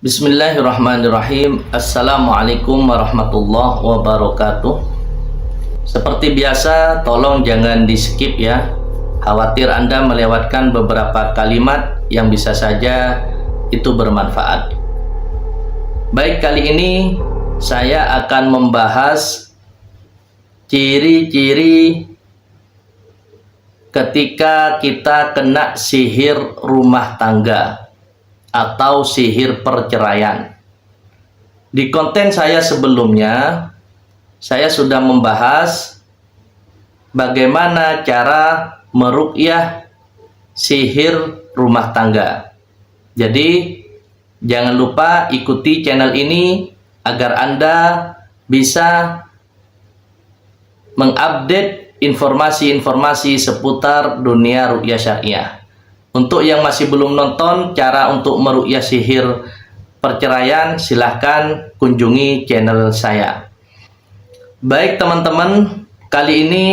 Bismillahirrahmanirrahim. Assalamualaikum warahmatullahi wabarakatuh. Seperti biasa, tolong jangan di skip ya. Khawatir Anda melewatkan beberapa kalimat yang bisa saja itu bermanfaat. Baik, kali ini saya akan membahas ciri-ciri ketika kita kena sihir rumah tangga atau sihir perceraian. Di konten saya sebelumnya, saya sudah membahas bagaimana cara meruqyah sihir rumah tangga. Jadi, jangan lupa ikuti channel ini agar Anda bisa mengupdate informasi-informasi seputar dunia ruqyah syariah. Untuk yang masih belum nonton cara untuk meruqyah sihir perceraian, silahkan kunjungi channel saya. Baik teman-teman, kali ini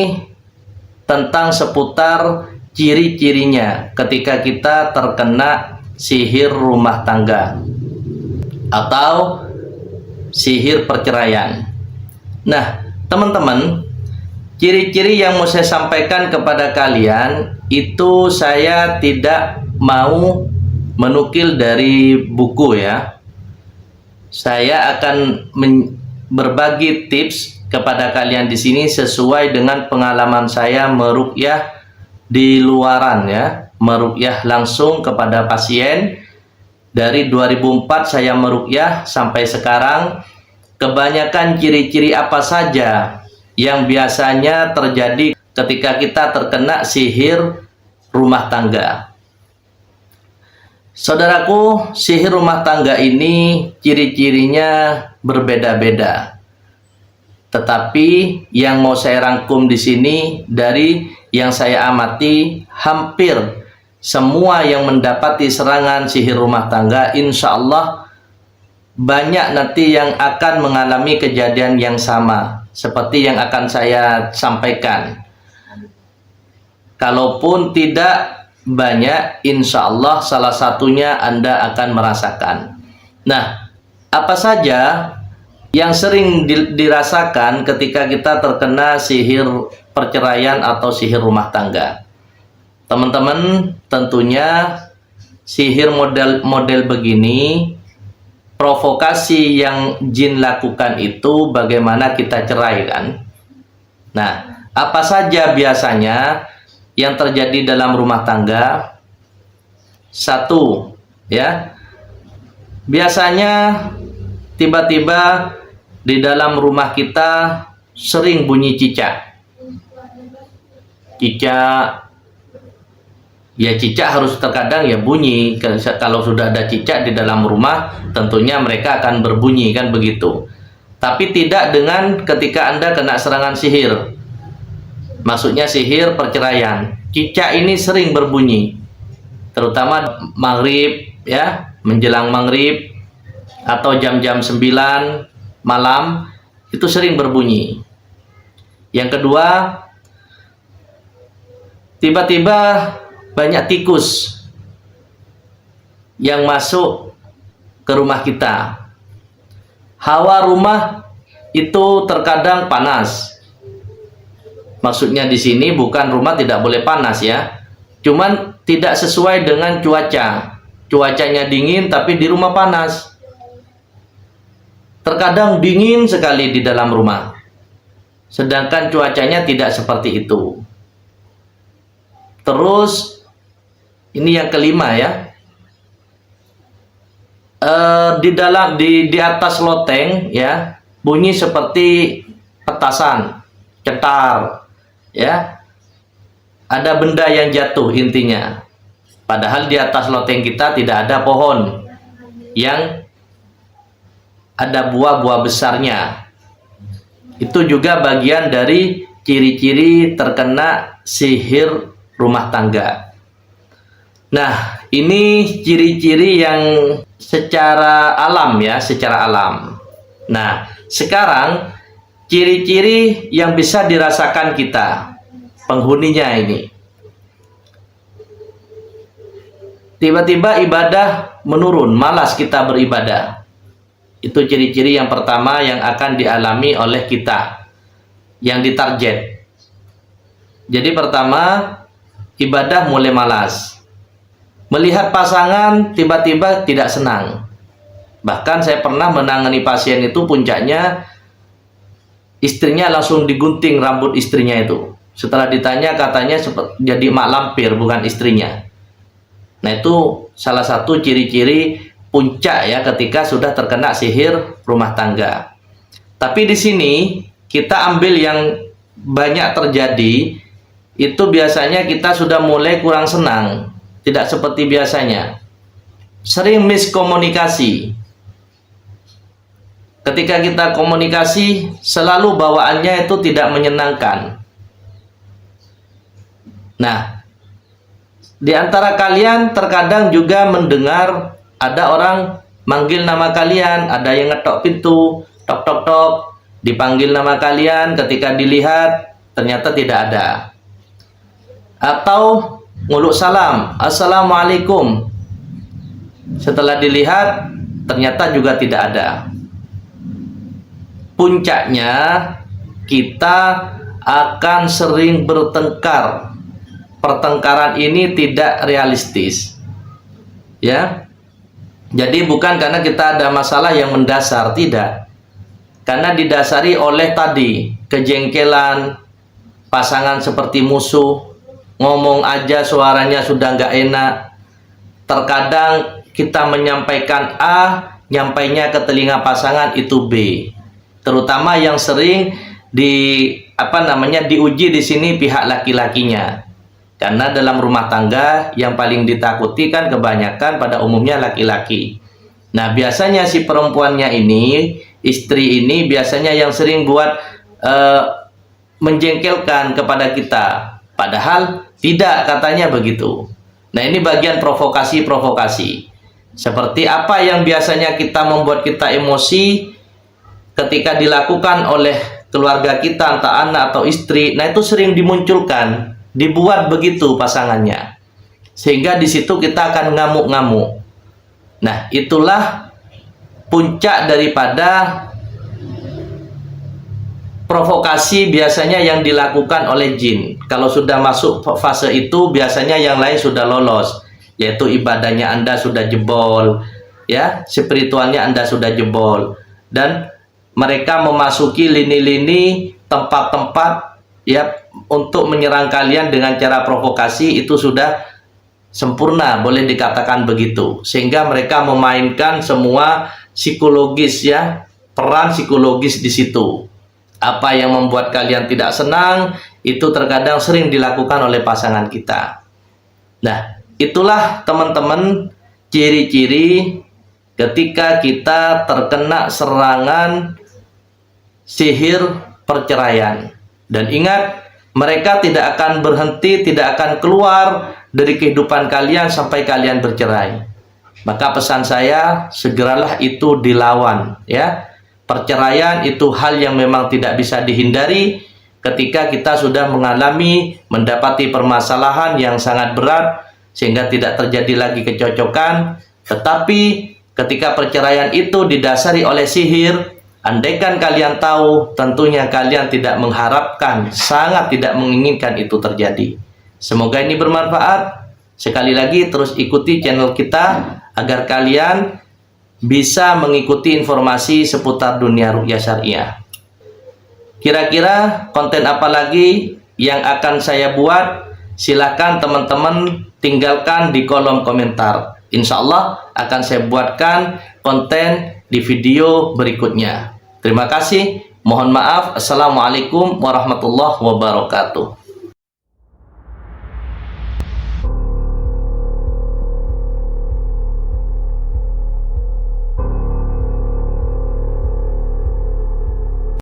tentang seputar ciri-cirinya ketika kita terkena sihir rumah tangga atau sihir perceraian. Nah, teman-teman, ciri-ciri yang mau saya sampaikan kepada kalian itu saya tidak mau menukil dari buku ya. Saya akan berbagi tips kepada kalian di sini sesuai dengan pengalaman saya meruqyah di luaran ya, meruqyah langsung kepada pasien. Dari 2004 saya meruqyah sampai sekarang. Kebanyakan ciri-ciri apa saja yang biasanya terjadi ketika kita terkena sihir rumah tangga. Saudaraku, sihir rumah tangga ini ciri-cirinya berbeda-beda. Tetapi yang mau saya rangkum di sini dari yang saya amati, hampir semua yang mendapati serangan sihir rumah tangga, insya Allah banyak nanti yang akan mengalami kejadian yang sama seperti yang akan saya sampaikan. Kalaupun tidak banyak, insya Allah salah satunya Anda akan merasakan. Nah, apa saja yang sering dirasakan ketika kita terkena sihir perceraian atau sihir rumah tangga? Teman-teman, tentunya sihir model begini, provokasi yang jin lakukan itu bagaimana kita cerai kan? Nah, apa saja biasanya yang terjadi dalam rumah tangga? Satu, ya, biasanya tiba-tiba di dalam rumah kita sering bunyi cicak. Cicak, ya cicak harus terkadang ya bunyi. Kalau sudah ada cicak di dalam rumah, tentunya mereka akan berbunyi kan begitu. Tapi tidak dengan ketika Anda kena serangan sihir. Maksudnya sihir perceraian. Cicak ini sering berbunyi, terutama maghrib ya, menjelang maghrib atau jam-jam 9 malam itu sering berbunyi. Yang kedua, tiba-tiba banyak tikus yang masuk ke rumah kita. Hawa rumah itu terkadang panas. Maksudnya di sini bukan rumah tidak boleh panas ya, cuman tidak sesuai dengan cuaca. Cuacanya dingin tapi di rumah panas. Terkadang dingin sekali di dalam rumah, sedangkan cuacanya tidak seperti itu. Terus ini yang kelima ya, di atas loteng ya bunyi seperti petasan, cetar. Ya, ada benda yang jatuh intinya. Padahal di atas loteng kita tidak ada pohon yang ada buah-buah besarnya. Itu juga bagian dari ciri-ciri terkena sihir rumah tangga. Nah, ini ciri-ciri yang secara alam ya, secara alam. Nah, sekarang ciri-ciri yang bisa dirasakan kita, penghuninya ini. Tiba-tiba ibadah menurun, malas kita beribadah. Itu ciri-ciri yang pertama yang akan dialami oleh kita, yang ditarget. Jadi pertama, ibadah mulai malas. Melihat pasangan tiba-tiba tidak senang. Bahkan saya pernah menangani pasien itu, puncaknya istrinya langsung digunting rambut istrinya itu. Setelah ditanya katanya jadi mak lampir, bukan istrinya. Nah, itu salah satu ciri-ciri puncak ya ketika sudah terkena sihir rumah tangga. Tapi di sini kita ambil yang banyak terjadi, itu biasanya kita sudah mulai kurang senang, tidak seperti biasanya. Sering miskomunikasi. Ketika kita komunikasi, selalu bawaannya itu tidak menyenangkan. Nah, di antara kalian terkadang juga mendengar ada orang manggil nama kalian, ada yang ngetok pintu, tok tok tok, dipanggil nama kalian, ketika dilihat ternyata tidak ada. Atau nguluk salam, assalamualaikum, setelah dilihat ternyata juga tidak ada. Puncaknya kita akan sering bertengkar. Pertengkaran ini tidak realistis, ya. Jadi bukan karena kita ada masalah yang mendasar, tidak. Karena didasari oleh tadi kejengkelan, pasangan seperti musuh, ngomong aja suaranya sudah nggak enak. Terkadang kita menyampaikan A, nyampainya ke telinga pasangan itu B. Terutama yang sering diuji di sini pihak laki-lakinya. Karena dalam rumah tangga yang paling ditakuti kan kebanyakan pada umumnya laki-laki. Nah, biasanya si perempuannya ini, istri ini biasanya yang sering buat menjengkelkan kepada kita. Padahal tidak, katanya begitu. Nah, ini bagian provokasi-provokasi. Seperti apa yang biasanya kita membuat kita emosi ketika dilakukan oleh keluarga kita, entah anak atau istri. Nah, itu sering dimunculkan, dibuat begitu pasangannya, sehingga di situ kita akan ngamuk-ngamuk. Nah, itulah puncak daripada provokasi biasanya yang dilakukan oleh jin. Kalau sudah masuk fase itu, biasanya yang lain sudah lolos, yaitu ibadahnya Anda sudah jebol, ya, spiritualnya Anda sudah jebol, dan mereka memasuki lini-lini tempat-tempat ya untuk menyerang kalian dengan cara provokasi. Itu sudah sempurna, boleh dikatakan begitu. Sehingga mereka memainkan semua psikologis ya, peran psikologis di situ. Apa yang membuat kalian tidak senang itu terkadang sering dilakukan oleh pasangan kita. Nah, itulah teman-teman ciri-ciri ketika kita terkena serangan sihir perceraian. Dan ingat, mereka tidak akan berhenti, tidak akan keluar dari kehidupan kalian sampai kalian bercerai. Maka pesan saya, segeralah itu dilawan ya. Perceraian itu hal yang memang tidak bisa dihindari ketika kita sudah mendapati permasalahan yang sangat berat sehingga tidak terjadi lagi kecocokan. Tetapi ketika perceraian itu didasari oleh sihir, andaikan kalian tahu, tentunya kalian tidak mengharapkan, sangat tidak menginginkan itu terjadi. Semoga ini bermanfaat. Sekali lagi terus ikuti channel kita agar kalian bisa mengikuti informasi seputar dunia ruqyah syariah. Kira-kira konten apa lagi yang akan saya buat? Silahkan teman-teman tinggalkan di kolom komentar. Insya Allah akan saya buatkan konten di video berikutnya. Terima kasih. Mohon maaf. Assalamualaikum warahmatullahi wabarakatuh.